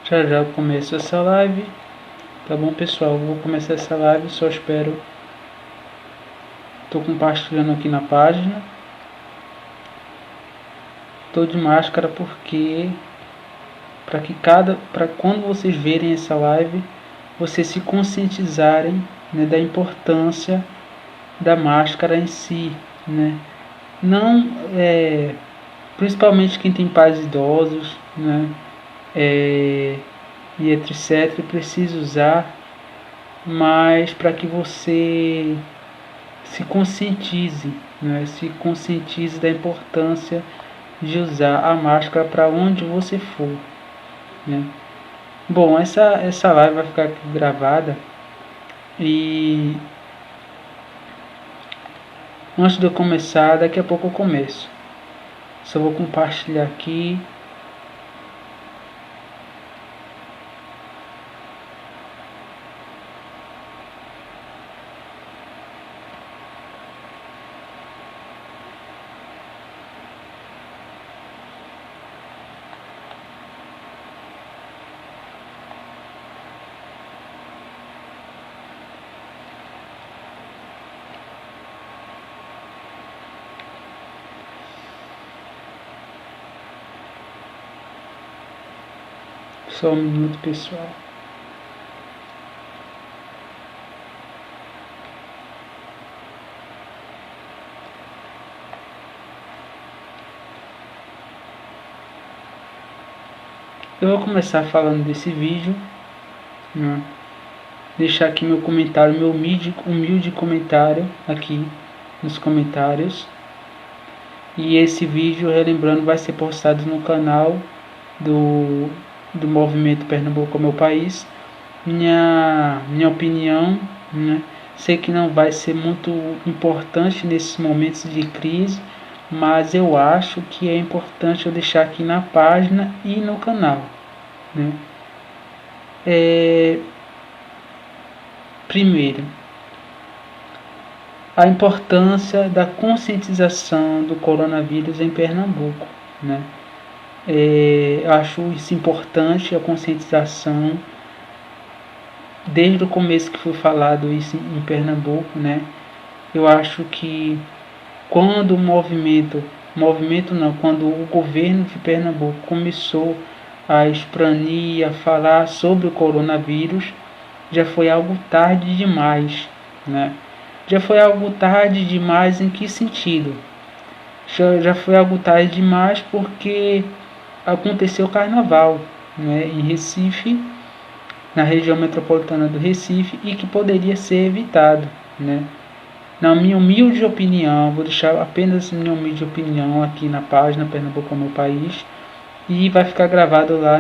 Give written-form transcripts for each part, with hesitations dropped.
Já já eu começo essa live. Tá bom, pessoal? Vou começar essa live, só espero. Tô compartilhando aqui na página. Tô de máscara porque para quando vocês verem essa live, vocês se conscientizarem, né, da importância da máscara em si, né? Não principalmente quem tem pais idosos, né? E etc. Precisa usar, mas para que você se conscientize, né? Se conscientize da importância de usar a máscara para onde você for, né? Bom, essa live vai ficar aqui gravada e antes de eu começar, daqui a pouco eu começo. Só vou compartilhar aqui. Só um minuto, pessoal. Eu vou começar falando desse vídeo, né? Deixar aqui meu comentário, meu humilde comentário aqui nos comentários. E esse vídeo, relembrando, vai ser postado no canal do Movimento Pernambuco é Meu País. Minha opinião, né? Sei que não vai ser muito importante nesses momentos de crise, mas eu acho que é importante eu deixar aqui na página e no canal, né? Primeiro, a importância da conscientização do coronavírus em Pernambuco, né? Eu acho isso importante, a conscientização, desde o começo que foi falado isso em Pernambuco, né? Eu acho que quando quando o governo de Pernambuco começou a explanir, a falar sobre o coronavírus, já foi algo tarde demais, né? Já foi algo tarde demais em que sentido? Já foi algo tarde demais porque aconteceu o carnaval, né, em Recife, na região metropolitana do Recife, e que poderia ser evitado, né? Na minha humilde opinião, vou deixar apenas minha humilde opinião aqui na página Pernambuco é Meu País, e vai ficar gravado lá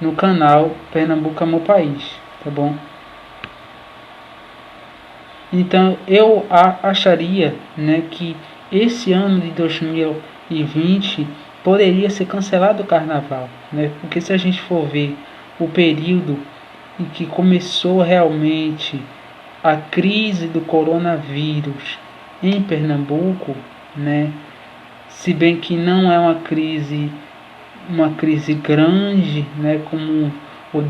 no canal Pernambuco é Meu País, tá bom? Então eu acharia, né, que esse ano de 2020 poderia ser cancelado o carnaval, né? Porque se a gente for ver o período em que começou realmente a crise do coronavírus em Pernambuco, né? Se bem que não é uma crise grande, né, como o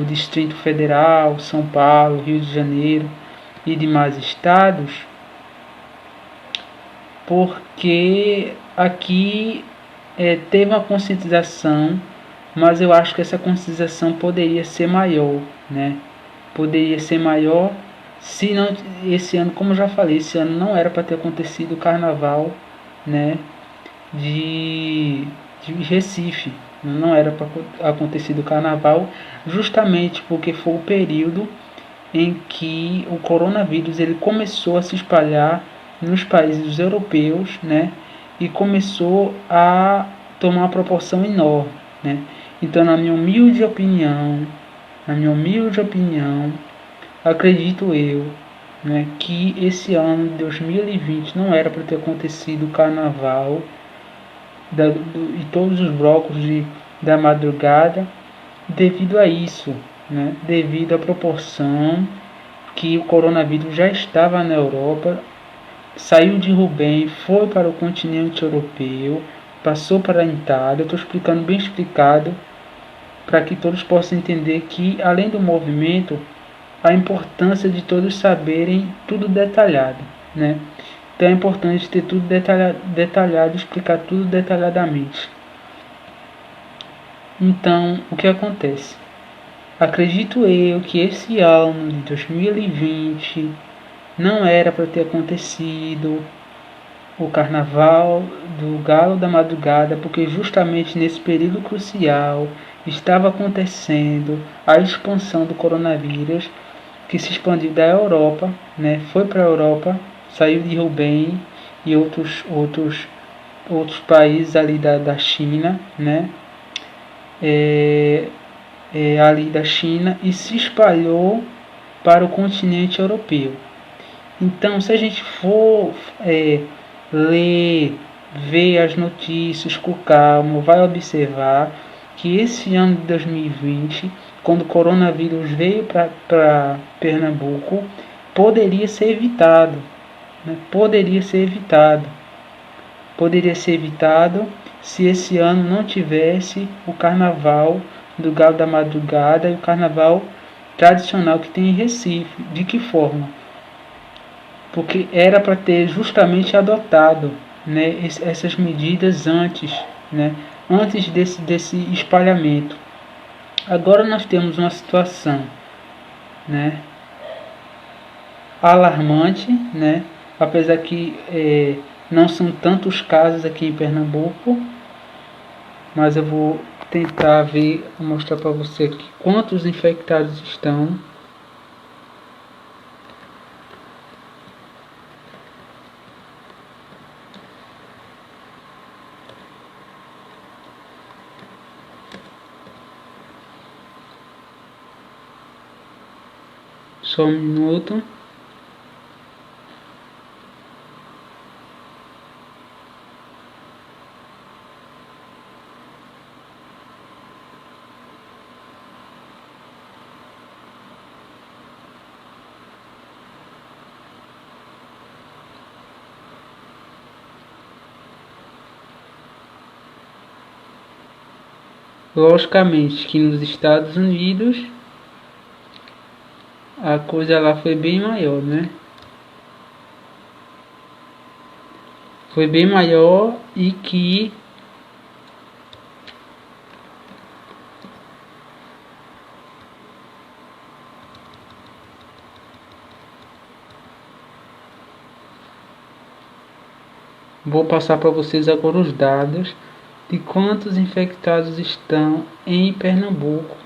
Distrito Federal, São Paulo, Rio de Janeiro e demais estados, porque aqui teve uma conscientização, mas eu acho que essa conscientização poderia ser maior, né? Poderia ser maior se não, esse ano, como eu já falei, esse ano não era para ter acontecido o carnaval, né, de Recife. Não era para acontecer o carnaval, justamente porque foi o período em que o coronavírus ele começou a se espalhar nos países europeus, né, e começou a tomar uma proporção enorme, né? Então, na minha humilde opinião, acredito eu, né, que esse ano de 2020 não era para ter acontecido o carnaval e todos os blocos da madrugada, devido a isso, né, devido à proporção que o coronavírus já estava na Europa, saiu de Rubém, foi para o continente europeu, passou para a Itália. Eu estou explicando bem explicado para que todos possam entender que, além do movimento, a importância de todos saberem tudo detalhado, né? Então é importante ter tudo detalhado, explicar tudo detalhadamente. Então, o que acontece? Acredito eu que esse ano de 2020 não era para ter acontecido o carnaval do Galo da Madrugada, porque justamente nesse período crucial estava acontecendo a expansão do coronavírus, que se expandiu da Europa, né? Foi para a Europa, saiu de Hubei e outros países ali da China, né? Ali da China, e se espalhou para o continente europeu. Então, se a gente for ler, ver as notícias com calma, vai observar que esse ano de 2020, quando o coronavírus veio para Pernambuco, poderia ser evitado, né? Poderia ser evitado se esse ano não tivesse o carnaval do Galo da Madrugada e o carnaval tradicional que tem em Recife. De que forma? Porque era para ter justamente adotado, né, essas medidas antes, né, antes desse espalhamento. Agora nós temos uma situação, né, alarmante, né, apesar que não são tantos casos aqui em Pernambuco, mas eu vou tentar mostrar para você aqui quantos infectados estão. Só um minuto. Logicamente que nos Estados Unidos a coisa lá foi bem maior, né? Foi bem maior e que vou passar para vocês agora os dados de quantos infectados estão em Pernambuco.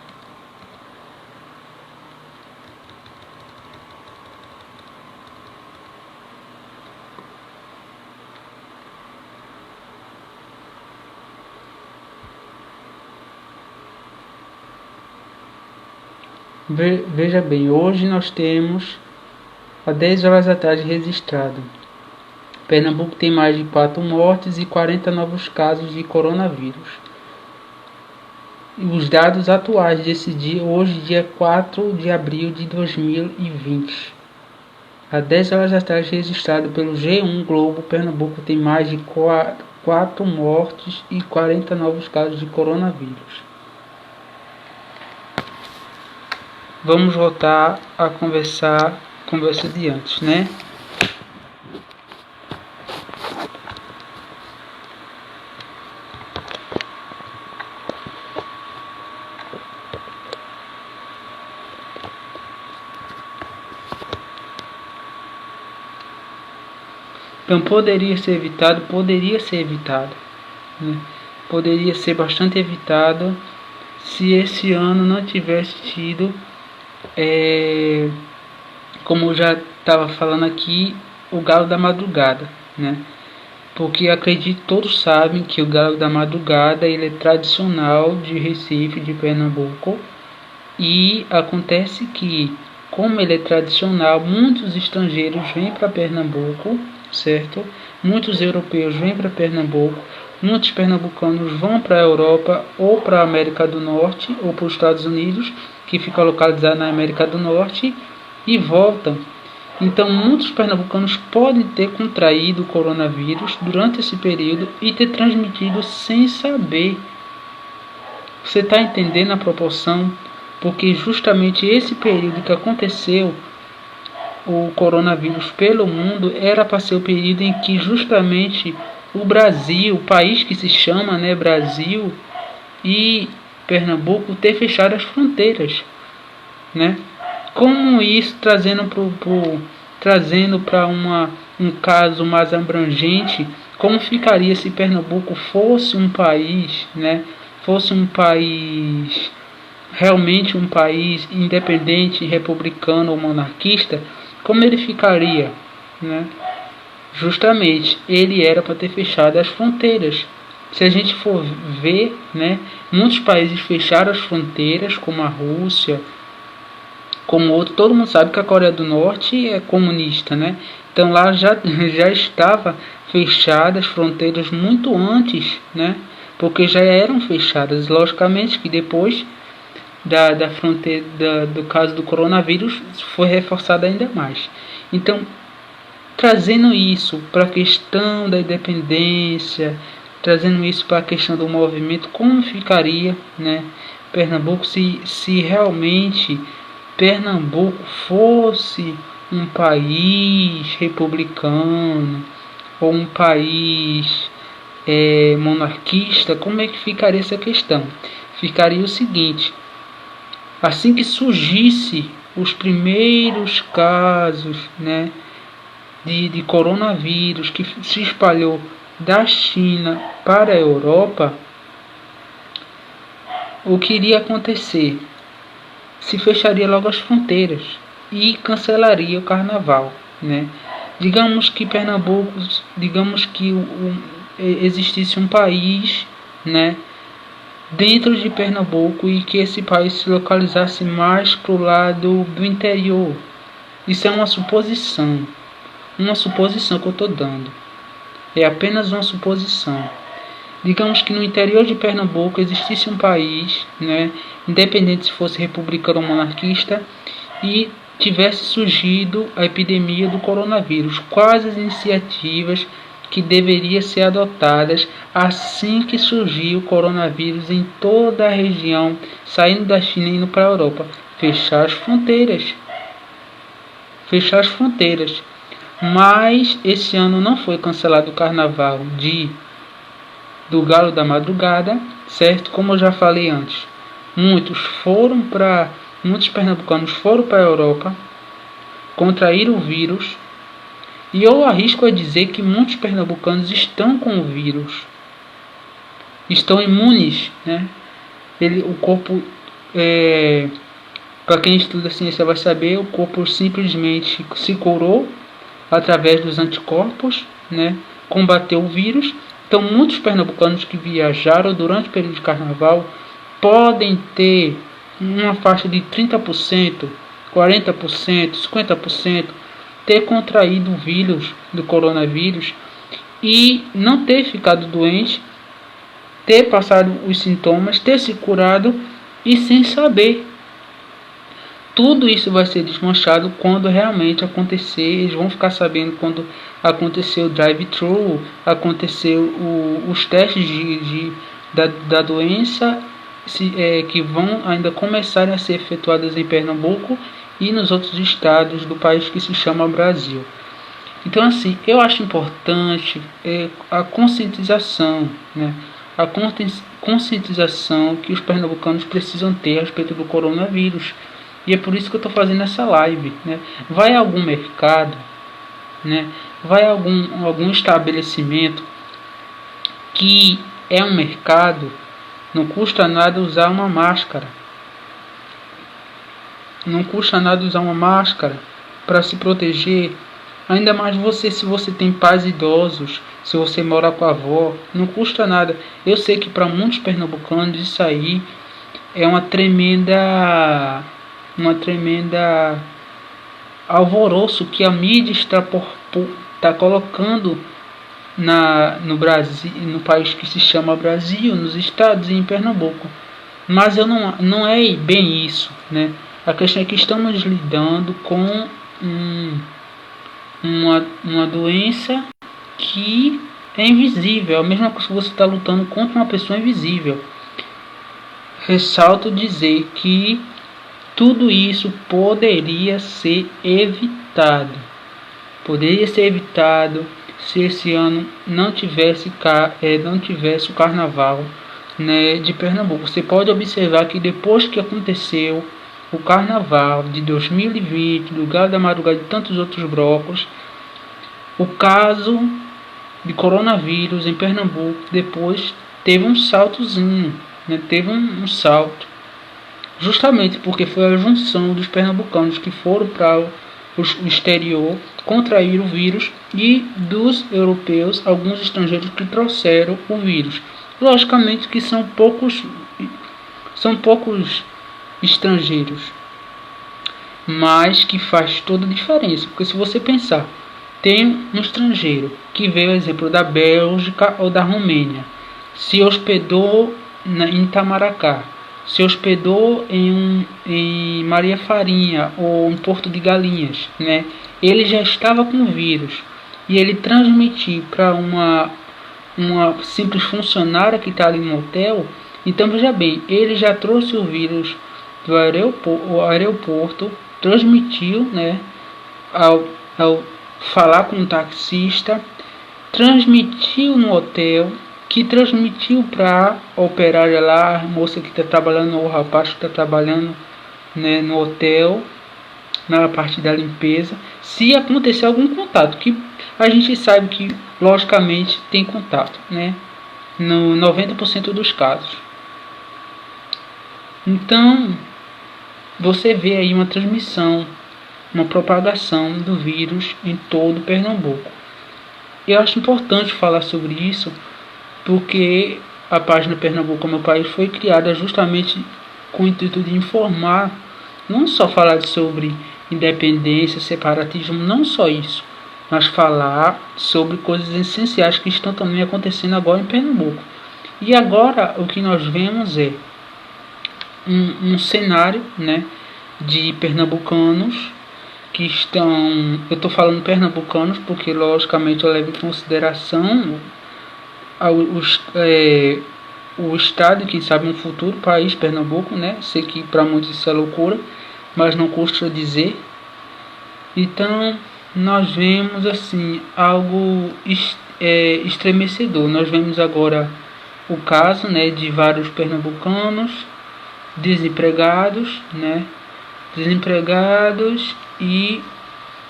Veja bem, hoje nós temos há 10 horas atrás registrado. Pernambuco tem mais de 4 mortes e 40 novos casos de coronavírus. E os dados atuais desse dia, hoje, dia 4 de abril de 2020. Há 10 horas atrás registrado pelo G1 Globo, Pernambuco tem mais de 4 mortes e 40 novos casos de coronavírus. Vamos voltar a conversa de antes, né? Então poderia ser evitado, né? Poderia ser bastante evitado se esse ano não tivesse tido, como eu já estava falando aqui, o Galo da Madrugada, né? Porque acredito todos sabem que o Galo da Madrugada ele é tradicional de Recife, de Pernambuco, e acontece que, como ele é tradicional, muitos estrangeiros vêm para Pernambuco, certo? Muitos europeus vêm para Pernambuco, muitos pernambucanos vão para a Europa ou para a América do Norte ou para os Estados Unidos, que fica localizado na América do Norte, e voltam. Então, muitos pernambucanos podem ter contraído o coronavírus durante esse período e ter transmitido sem saber. Você está entendendo a proporção? Porque justamente esse período que aconteceu o coronavírus pelo mundo era para ser o período em que justamente o Brasil, o país que se chama, né, Brasil, e Pernambuco ter fechado as fronteiras, né? Como isso trazendo para um caso mais abrangente, como ficaria se Pernambuco fosse um país, né? Fosse um país realmente um país independente, republicano ou monarquista, como ele ficaria, né? Justamente, ele era para ter fechado as fronteiras. Se a gente for ver, né, muitos países fecharam as fronteiras, como a Rússia, como outro, todo mundo sabe que a Coreia do Norte é comunista, né? Então lá já estava fechadas as fronteiras muito antes, né? Porque já eram fechadas. Logicamente que depois da fronteira do caso do coronavírus foi reforçada ainda mais. Então, trazendo isso para a questão da independência, trazendo isso para a questão do movimento, como ficaria, né, Pernambuco se realmente Pernambuco fosse um país republicano ou um país monarquista, como é que ficaria essa questão? Ficaria o seguinte: assim que surgisse os primeiros casos, né, de coronavírus que se espalhou da China para a Europa, o que iria acontecer? Se fecharia logo as fronteiras e cancelaria o carnaval, né? Digamos que Pernambuco, digamos que existisse um país, né, dentro de Pernambuco e que esse país se localizasse mais para o lado do interior. Isso é uma suposição que eu estou dando. É apenas uma suposição. Digamos que no interior de Pernambuco existisse um país, né, independente se fosse republicano ou monarquista, e tivesse surgido a epidemia do coronavírus. Quais as iniciativas que deveriam ser adotadas assim que surgiu o coronavírus em toda a região, saindo da China e indo para a Europa? Fechar as fronteiras. Fechar as fronteiras. Mas esse ano não foi cancelado o carnaval do Galo da Madrugada, certo? Como eu já falei antes, muitos pernambucanos foram para a Europa, contraíram o vírus, e eu arrisco a dizer que muitos pernambucanos estão com o vírus, estão imunes, né? O corpo, para quem estuda ciência vai saber, o corpo simplesmente se curou através dos anticorpos, né? Combateu o vírus. Então, muitos pernambucanos que viajaram durante o período de carnaval podem ter uma faixa de 30%, 40%, 50%, ter contraído o vírus do coronavírus e não ter ficado doente, ter passado os sintomas, ter se curado e sem saber. Tudo isso vai ser desmanchado quando realmente acontecer. Eles vão ficar sabendo quando acontecer o drive-thru, acontecer os testes da doença que vão ainda começarem a ser efetuados em Pernambuco e nos outros estados do país que se chama Brasil. Então, assim, eu acho importante a conscientização, né? A conscientização que os pernambucanos precisam ter a respeito do coronavírus. E é por isso que eu estou fazendo essa live, né? Vai a algum mercado, né? Vai a algum estabelecimento que é um mercado, não custa nada usar uma máscara. Não custa nada usar uma máscara para se proteger. Ainda mais se você tem pais idosos, se você mora com a avó, não custa nada. Eu sei que para muitos pernambucanos isso aí é uma tremenda alvoroço que a mídia está colocando no Brasil, no país que se chama Brasil, nos estados e em Pernambuco. Mas não é bem isso, né? A questão é que estamos lidando com uma doença que é invisível, é a mesma coisa que você está lutando contra uma pessoa invisível. Ressalto dizer que tudo isso poderia ser evitado. Poderia ser evitado se esse ano não tivesse o carnaval, né, de Pernambuco. Você pode observar que depois que aconteceu o carnaval de 2020, do Galo da Madrugada e tantos outros blocos, o caso de coronavírus em Pernambuco depois teve um saltozinho, né, teve um salto, justamente porque foi a junção dos pernambucanos que foram para o exterior contrair o vírus e dos europeus, alguns estrangeiros que trouxeram o vírus. Logicamente que são poucos estrangeiros, mas que faz toda a diferença, porque se você pensar, tem um estrangeiro que veio, exemplo, da Bélgica ou da Romênia, se hospedou em Itamaracá, se hospedou em Maria Farinha ou em Porto de Galinhas, né? Ele já estava com o vírus e ele transmitiu para uma simples funcionária que está ali no hotel. Então veja bem, ele já trouxe o vírus do aeroporto, transmitiu, né, ao falar com o taxista, transmitiu no hotel, que transmitiu para a operária lá, a moça que está trabalhando, ou o rapaz que está trabalhando, né, no hotel, na parte da limpeza, se acontecer algum contato, que a gente sabe que logicamente tem contato, né, no 90% dos casos. Então você vê aí uma transmissão, uma propagação do vírus em todo Pernambuco. Eu acho importante falar sobre isso, porque a página Pernambuco, meu país, foi criada justamente com o intuito de informar, não só falar sobre independência, separatismo, não só isso, mas falar sobre coisas essenciais que estão também acontecendo agora em Pernambuco. E agora o que nós vemos é um cenário, né, de pernambucanos que estão, eu estou falando pernambucanos porque logicamente eu levo em consideração o estado, quem sabe um futuro país, Pernambuco, né? Sei que para muitos isso é loucura, mas não custa dizer. Então nós vemos assim algo estremecedor. Nós vemos agora o caso, né, de vários pernambucanos desempregados, né? Desempregados e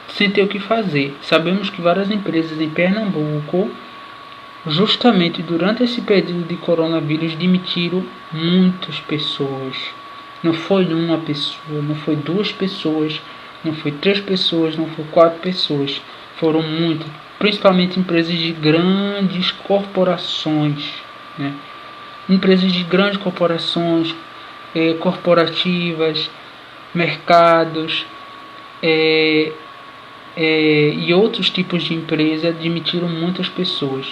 sem ter o que fazer. Sabemos que várias empresas em Pernambuco, justamente durante esse período de coronavírus, demitiram muitas pessoas. Não foi uma pessoa, não foi duas pessoas, não foi três pessoas, não foi quatro pessoas. Foram muitas, principalmente empresas de grandes corporações, né? Empresas de grandes corporações, corporativas, mercados, e outros tipos de empresa admitiram muitas pessoas.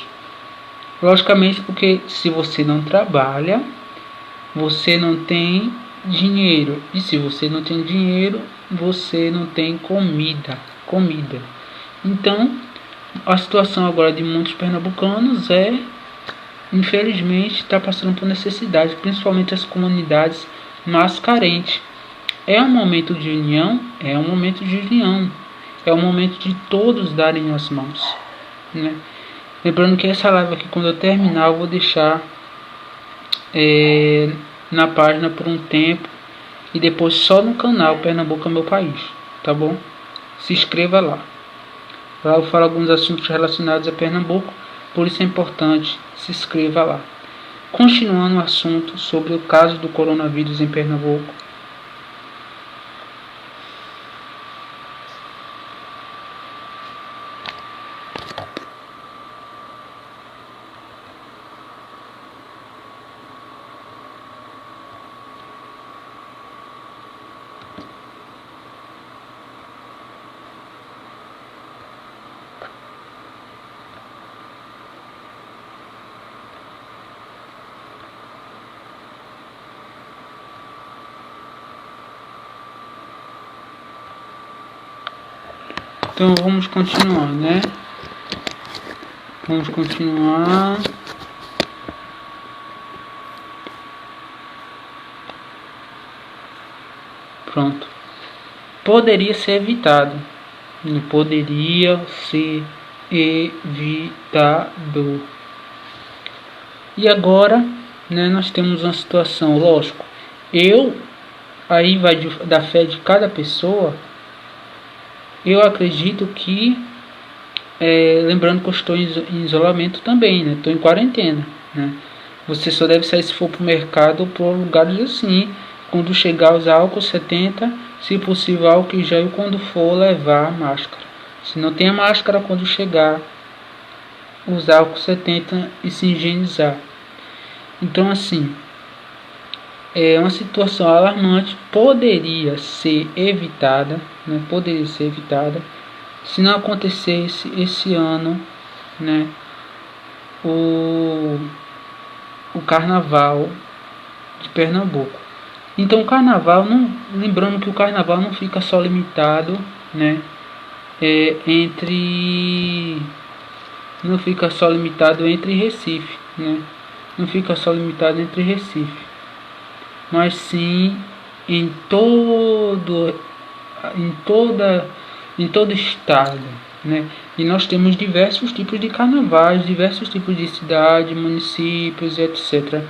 Logicamente, porque se você não trabalha, você não tem dinheiro. E se você não tem dinheiro, você não tem comida. Então, a situação agora de muitos pernambucanos infelizmente, está passando por necessidade, principalmente as comunidades mais carentes. É um momento de união, é um momento de união, é o momento de todos darem as mãos, né? Lembrando que essa live aqui, quando eu terminar, eu vou deixar na página por um tempo e depois só no canal Pernambuco é meu país, tá bom? Se inscreva lá. Lá eu falo alguns assuntos relacionados a Pernambuco, por isso é importante, se inscreva lá. Continuando o assunto sobre o caso do coronavírus em Pernambuco. Então vamos continuar, né? Vamos continuar. Pronto. Poderia ser evitado. Não poderia ser evitado. E agora, né, nós temos uma situação, lógico. Aí vai da fé de cada pessoa. Eu acredito que, lembrando que eu estou em isolamento também, né? Estou em quarentena, né? Você só deve sair se for para o mercado ou por lugares assim. Quando chegar, usar álcool 70, se possível álcool em gel, e quando for levar a máscara. Se não tem a máscara, quando chegar, usar álcool 70 e se higienizar. Então assim, é uma situação alarmante, poderia ser evitada, né? Poderia ser evitada se não acontecesse esse ano, né? O Carnaval de Pernambuco. Então o Carnaval, lembrando que o Carnaval não fica só limitado, né? Não fica só limitado entre Recife, né? Não fica só limitado entre Recife, mas sim em todo o estado, né? E nós temos diversos tipos de carnavais, diversos tipos de cidades, municípios, etc.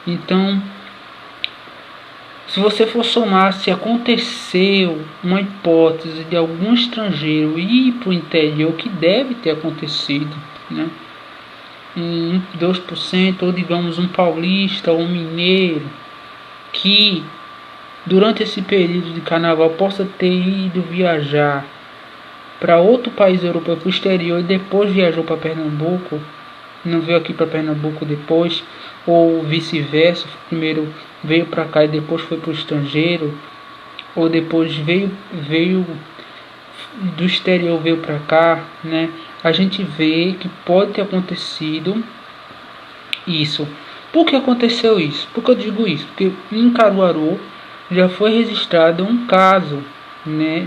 Então, se você for somar, se aconteceu uma hipótese de algum estrangeiro ir para o interior, que deve ter acontecido, né? 2%, ou digamos um paulista ou um mineiro, que durante esse período de carnaval possa ter ido viajar para outro país europeu, para o exterior, e depois viajou para Pernambuco, não veio aqui para Pernambuco depois, ou vice-versa, primeiro veio para cá e depois foi para o estrangeiro, ou depois veio do exterior, veio para cá, né? A gente vê que pode ter acontecido isso. Por que aconteceu isso? Por que eu digo isso? Porque em Caruaru já foi registrado um caso, né,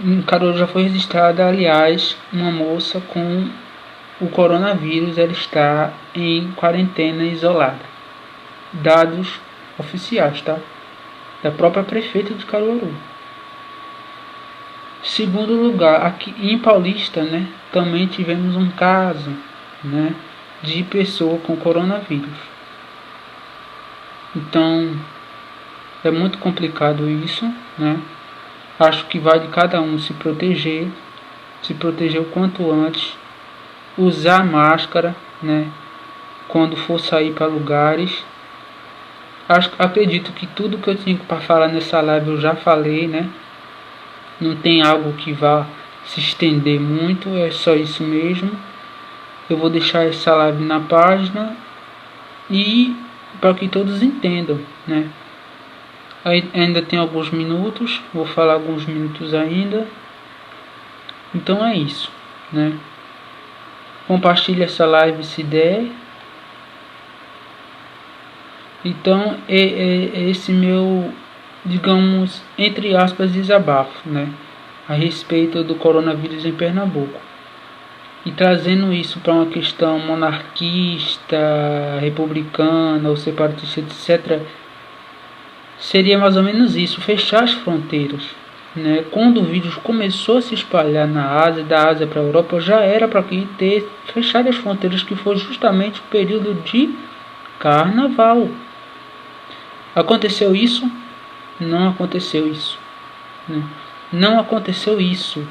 em Caruaru já foi registrada, aliás, uma moça com o coronavírus. Ela está em quarentena isolada. Dados oficiais, tá? Da própria prefeita de Caruaru. Segundo lugar, aqui em Paulista, né, também tivemos um caso, né, de pessoa com coronavírus. Então, é muito complicado isso, né? Acho que vai de cada um se proteger o quanto antes, usar máscara, né, quando for sair para lugares. Acredito que tudo que eu tinha para falar nessa live eu já falei, né? Não tem algo que vá se estender muito, é só isso mesmo. Eu vou deixar essa live na página e para que todos entendam, né? Ainda tem alguns minutos, vou falar alguns minutos ainda. Então é isso, né? Compartilhe essa live se der. Então é esse meu, digamos, entre aspas, desabafo, né, a respeito do coronavírus em Pernambuco. E trazendo isso para uma questão monarquista, republicana ou separatista, etc., seria mais ou menos isso: fechar as fronteiras, né? Quando o vírus começou a se espalhar na Ásia, da Ásia para a Europa, já era para que ter fechado as fronteiras, que foi justamente o período de carnaval. Aconteceu isso? Não aconteceu isso, né? Não aconteceu isso.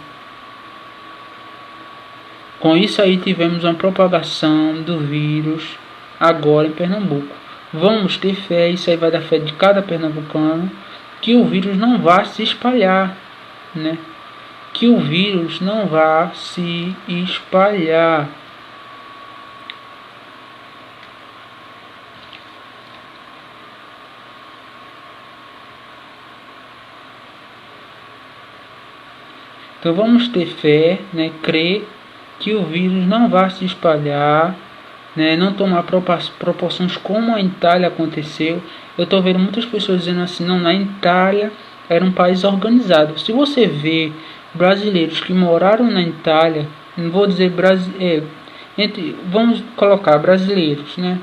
Com isso aí tivemos uma propagação do vírus agora em Pernambuco. Vamos ter fé, isso aí vai da fé de cada pernambucano, que o vírus não vá se espalhar, né? Que o vírus não vá se espalhar. Então vamos ter fé, né? Crer que o vírus não vai se espalhar, né? Não tomar proporções como a Itália aconteceu. Eu estou vendo muitas pessoas dizendo assim: não, na Itália era um país organizado. Se você vê brasileiros que moraram na Itália, não vou dizer vamos colocar brasileiros, né?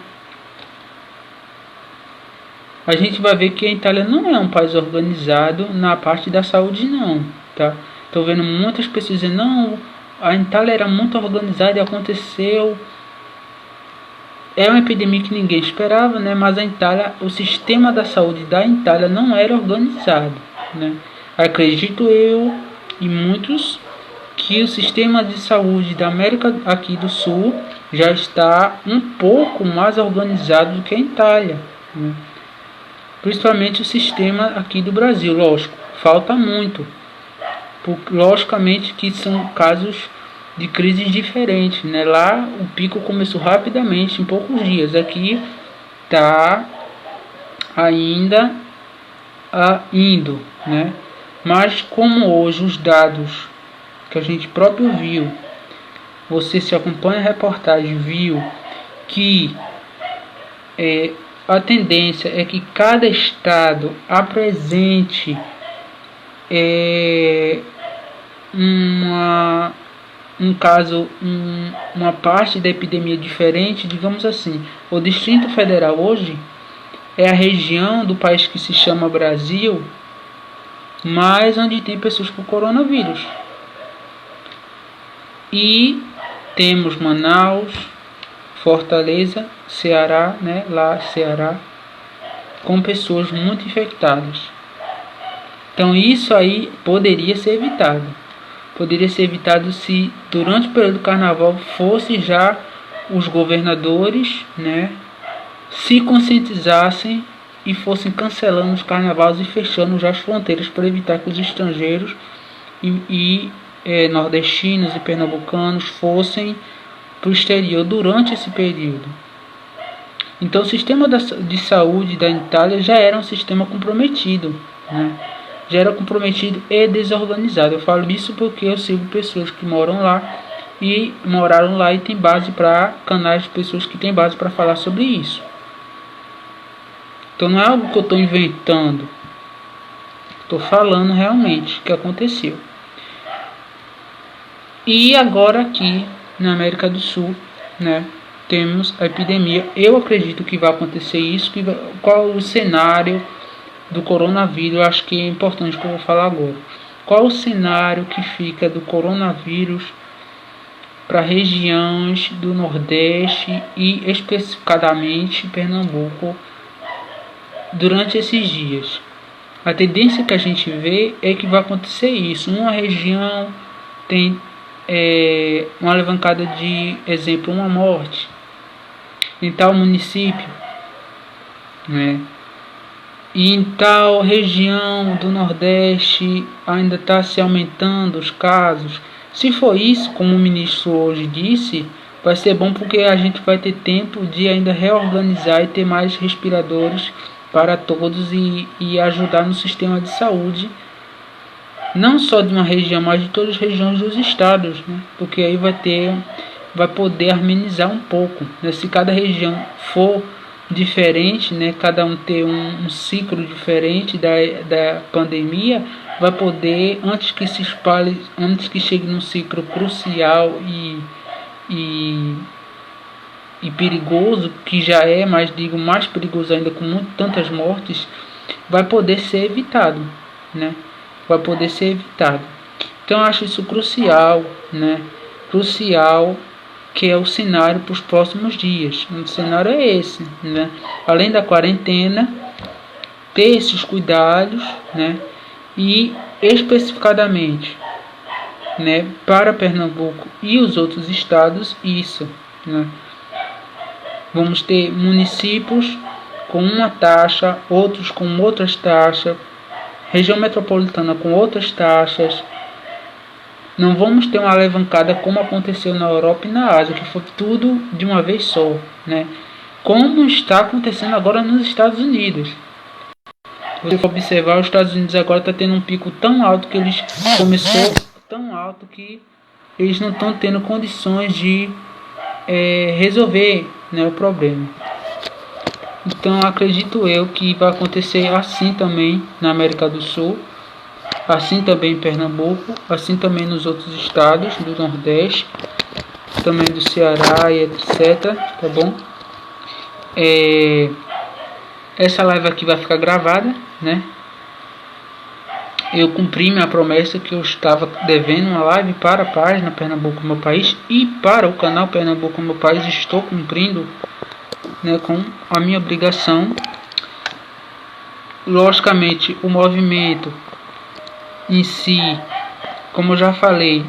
A gente vai ver que a Itália não é um país organizado na parte da saúde, não, tá? Tô vendo muitas pessoas dizendo, não, a Itália era muito organizada e aconteceu. É uma epidemia que ninguém esperava, né? Mas a Itália, o sistema da saúde da Itália não era organizado, né? Acredito eu e muitos que o sistema de saúde da América aqui do Sul já está um pouco mais organizado do que a Itália, né? Principalmente o sistema aqui do Brasil, lógico, falta muito. Logicamente que são casos de crises diferentes, né? Lá o pico começou rapidamente, em poucos dias. Aqui está ainda indo, né? Mas como hoje os dados que a gente próprio viu, você se acompanha a reportagem, viu que a tendência é que cada estado apresente uma parte da epidemia diferente, digamos assim. O Distrito Federal hoje é a região do país que se chama Brasil, mas onde tem pessoas com coronavírus. E temos Manaus, Fortaleza, Ceará, né, lá Ceará, com pessoas muito infectadas. Então isso aí poderia ser evitado. Poderia ser evitado se durante o período do carnaval fosse já os governadores, né, se conscientizassem e fossem cancelando os carnavais e fechando já as fronteiras para evitar que os estrangeiros e nordestinos e pernambucanos fossem para o exterior durante esse período. Então o sistema de saúde da Itália já era um sistema comprometido, né? Já era comprometido e desorganizado. Eu falo isso porque eu sigo pessoas que moram lá e moraram lá e tem base para canais de pessoas que têm base para falar sobre isso. Então não é algo que eu estou inventando, estou falando realmente o que aconteceu. E agora aqui na América do Sul, né, temos a epidemia. Eu acredito que vai acontecer isso. Qual o cenário do coronavírus? Eu acho que é importante que eu vou falar agora. Qual o cenário que fica do coronavírus para regiões do Nordeste e especificadamente Pernambuco durante esses dias? A tendência que a gente vê é que vai acontecer isso. Uma região tem uma alavancada de, exemplo, uma morte em tal município, né? E em tal região do Nordeste ainda está se aumentando os casos. Se for isso, como o ministro hoje disse, vai ser bom porque a gente vai ter tempo de ainda reorganizar e ter mais respiradores para todos e ajudar no sistema de saúde, não só de uma região, mas de todas as regiões dos estados, né? Porque aí vai poder amenizar um pouco, né? Se cada região for diferente, né? Cada um ter um ciclo diferente da pandemia, vai poder, antes que se espalhe, antes que chegue num ciclo crucial e perigoso, que já é, mas digo mais perigoso ainda, com tantas mortes, vai poder ser evitado, né? Vai poder ser evitado. Então eu acho isso crucial, né? Crucial, que é o cenário para os próximos dias. O cenário é esse, né? Além da quarentena, ter esses cuidados, né? E especificadamente, né, para Pernambuco e os outros estados, isso, né? Vamos ter municípios com uma taxa, outros com outras taxas, região metropolitana com outras taxas. Não vamos ter uma alavancada como aconteceu na Europa e na Ásia, que foi tudo de uma vez só, né? Como está acontecendo agora nos Estados Unidos. Se você for observar, os Estados Unidos agora está tendo um pico tão alto que começou tão alto que eles não estão tendo condições de resolver, né, o problema. Então acredito eu que vai acontecer assim também na América do Sul. assim também em Pernambuco, assim também nos outros estados do Nordeste, também do Ceará e etc, tá bom? Essa live aqui vai ficar gravada, né? Eu cumpri minha promessa que eu estava devendo uma live para a página Pernambuco Meu País e para o canal Pernambuco Meu País. Estou cumprindo, né, com a minha obrigação. Logicamente, o movimento em si, como eu já falei,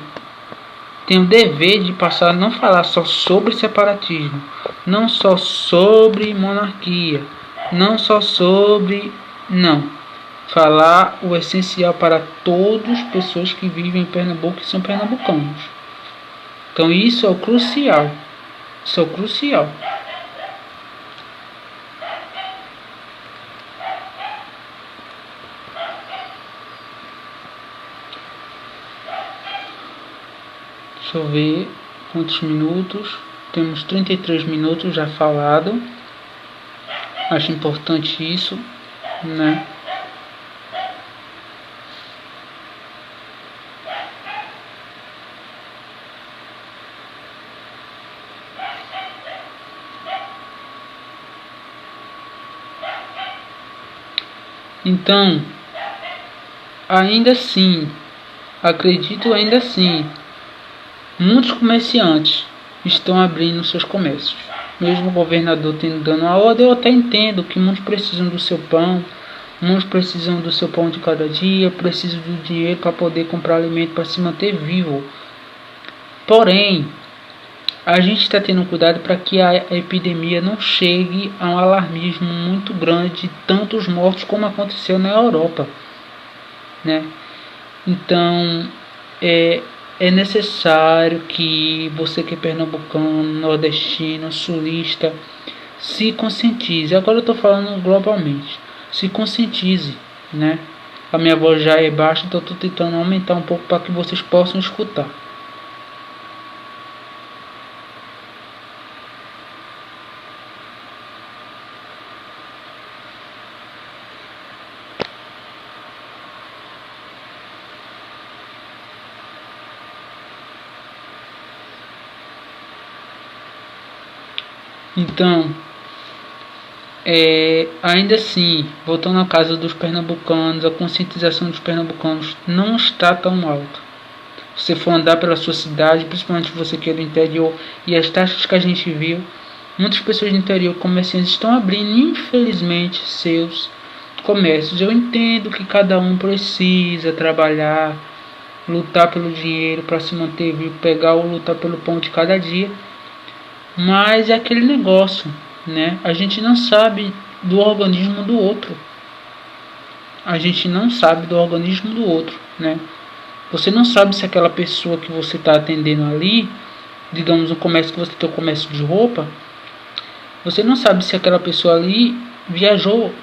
tem o dever de passar a não falar só sobre separatismo, não só sobre monarquia, não só sobre... Não. Falar o essencial para todas as pessoas que vivem em Pernambuco e são pernambucanos. Então isso é o crucial. Isso é o crucial. Deixa eu ver quantos minutos. Temos 33 minutos já falado. Acho importante isso, né? Então, ainda assim, acredito ainda assim, muitos comerciantes estão abrindo seus comércios. Mesmo o governador tendo dando a ordem, eu até entendo que muitos precisam do seu pão, muitos precisam do seu pão de cada dia, precisam do dinheiro para poder comprar alimento para se manter vivo. Porém, a gente está tendo cuidado para que a epidemia não chegue a um alarmismo muito grande de tantos mortos como aconteceu na Europa, né? Então, é necessário que você que é pernambucano, nordestino, sulista, se conscientize. Agora eu estou falando globalmente. Se conscientize, né? A minha voz já é baixa, então estou tentando aumentar um pouco para que vocês possam escutar. Então, ainda assim, voltando à casa dos pernambucanos, a conscientização dos pernambucanos não está tão alta. Se você for andar pela sua cidade, principalmente você que é do interior, e as taxas que a gente viu, muitas pessoas do interior, comerciantes, estão abrindo, infelizmente, seus comércios. Eu entendo que cada um precisa trabalhar, lutar pelo dinheiro para se manter vivo, pegar ou lutar pelo pão de cada dia. Mas é aquele negócio, né? A gente não sabe do organismo do outro. A gente não sabe do organismo do outro, né? Você não sabe se aquela pessoa que você está atendendo ali, digamos, no comércio que você tem o comércio de roupa, você não sabe se aquela pessoa ali viajou,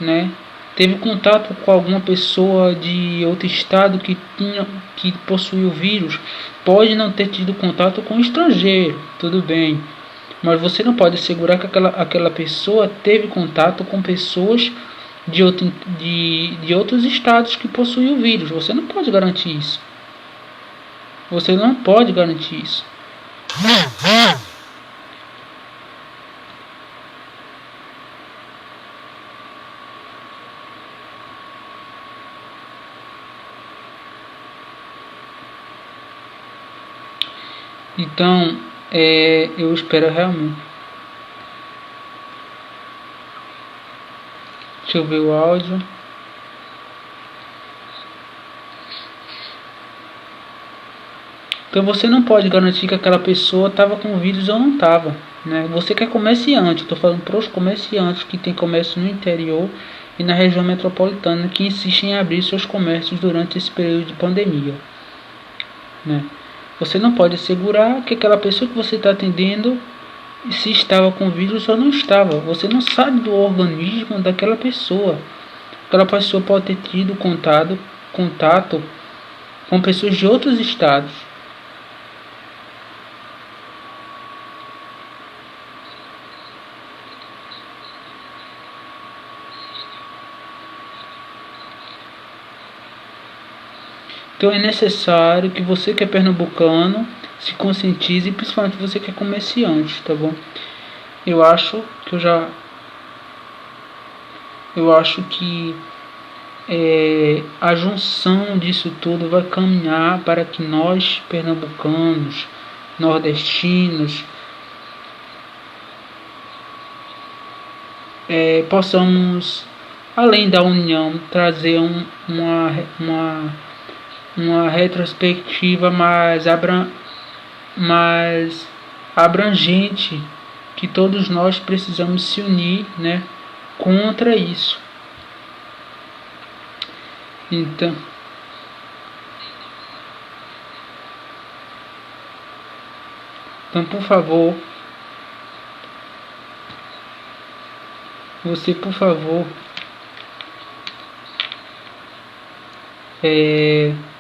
né? Teve contato com alguma pessoa de outro estado que possuiu o vírus. Pode não ter tido contato com um estrangeiro, tudo bem. Mas você não pode assegurar que aquela pessoa teve contato com pessoas de outros estados que possuem o vírus. Você não pode garantir isso. Você não pode garantir isso. Então, eu espero realmente. Deixa eu ver o áudio. Então você não pode garantir que aquela pessoa estava com vírus ou não estava, né? Você que é comerciante, estou falando para os comerciantes que têm comércio no interior e na região metropolitana que insistem em abrir seus comércios durante esse período de pandemia, né? Você não pode assegurar que aquela pessoa que você está atendendo se estava com vírus ou não estava. Você não sabe do organismo daquela pessoa. Aquela pessoa pode ter tido contato com pessoas de outros estados. Então é necessário que você que é pernambucano se conscientize, principalmente você que é comerciante, tá bom? Eu acho que a junção disso tudo vai caminhar para que nós, pernambucanos, nordestinos, possamos, além da união, trazer uma retrospectiva mais abrangente, que todos nós precisamos se unir, né, contra isso. Então, por favor,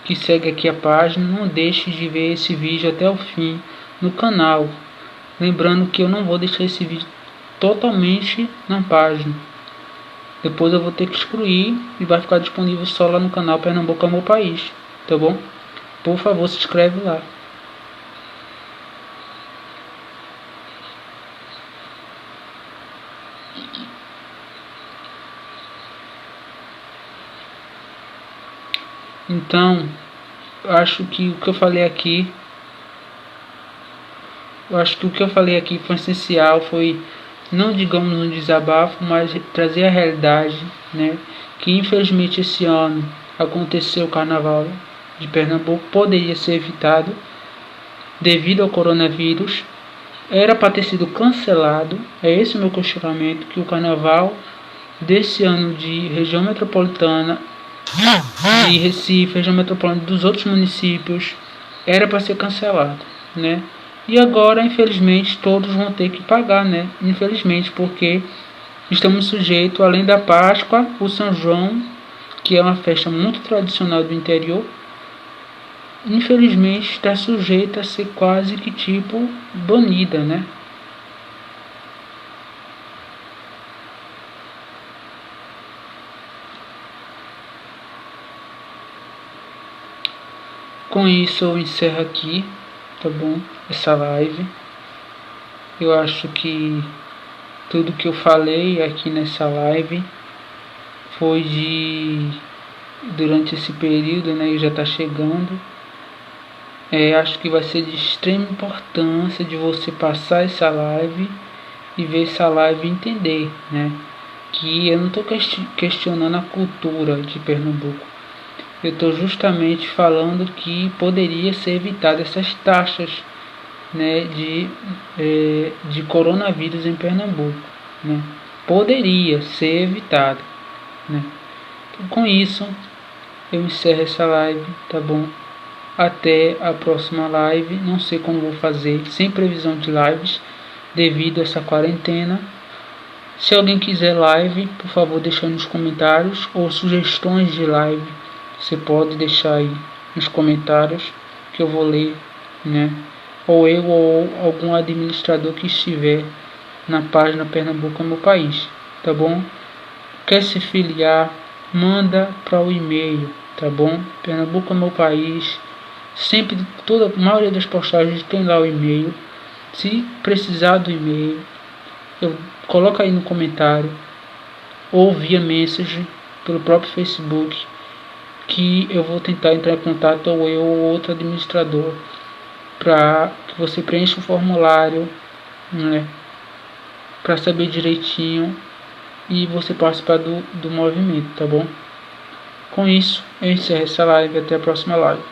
que segue aqui a página, não deixe de ver esse vídeo até o fim no canal. Lembrando que eu não vou deixar esse vídeo totalmente na página. Depois eu vou ter que excluir e vai ficar disponível só lá no canal Pernambuco é meu país, tá bom? Por favor, se inscreve lá. Então, eu acho que o que eu falei aqui foi essencial, foi, não digamos um desabafo, mas trazer a realidade, né? Que infelizmente esse ano aconteceu o Carnaval de Pernambuco, poderia ser evitado devido ao coronavírus, era para ter sido cancelado. É esse o meu questionamento, que o Carnaval desse ano de região metropolitana, de Recife, região metropolitana dos outros municípios, era para ser cancelado, né? E agora, infelizmente, todos vão ter que pagar, né? Infelizmente, porque estamos sujeitos, além da Páscoa, o São João, que é uma festa muito tradicional do interior, infelizmente está sujeita a ser quase que tipo banida, né? Com isso eu encerro aqui, tá bom? Essa live. Eu acho que tudo que eu falei aqui nessa live foi durante esse período, né? E já está chegando. Acho que vai ser de extrema importância de você passar essa live e ver essa live e entender, né? Que eu não estou questionando a cultura de Pernambuco. Eu estou justamente falando que poderia ser evitado essas taxas, né, de coronavírus em Pernambuco, né? Poderia ser evitado, né? Então, com isso eu encerro essa live, tá bom? Até a próxima live. Não sei como vou fazer, sem previsão de lives devido a essa quarentena. Se alguém quiser live, por favor, deixa nos comentários, ou sugestões de live, você pode deixar aí nos comentários que eu vou ler, né? Ou eu ou algum administrador que estiver na página Pernambuco é meu país, tá bom? Quer se filiar, manda para o e-mail, tá bom? Pernambuco é meu país. Sempre, a maioria das postagens tem lá o e-mail. Se precisar do e-mail, coloca aí no comentário ou via message pelo próprio Facebook, que eu vou tentar entrar em contato, ou eu ou outro administrador, para que você preencha o formulário, né, para saber direitinho e você participar do movimento, tá bom? Com isso, eu encerro essa live. Até a próxima live.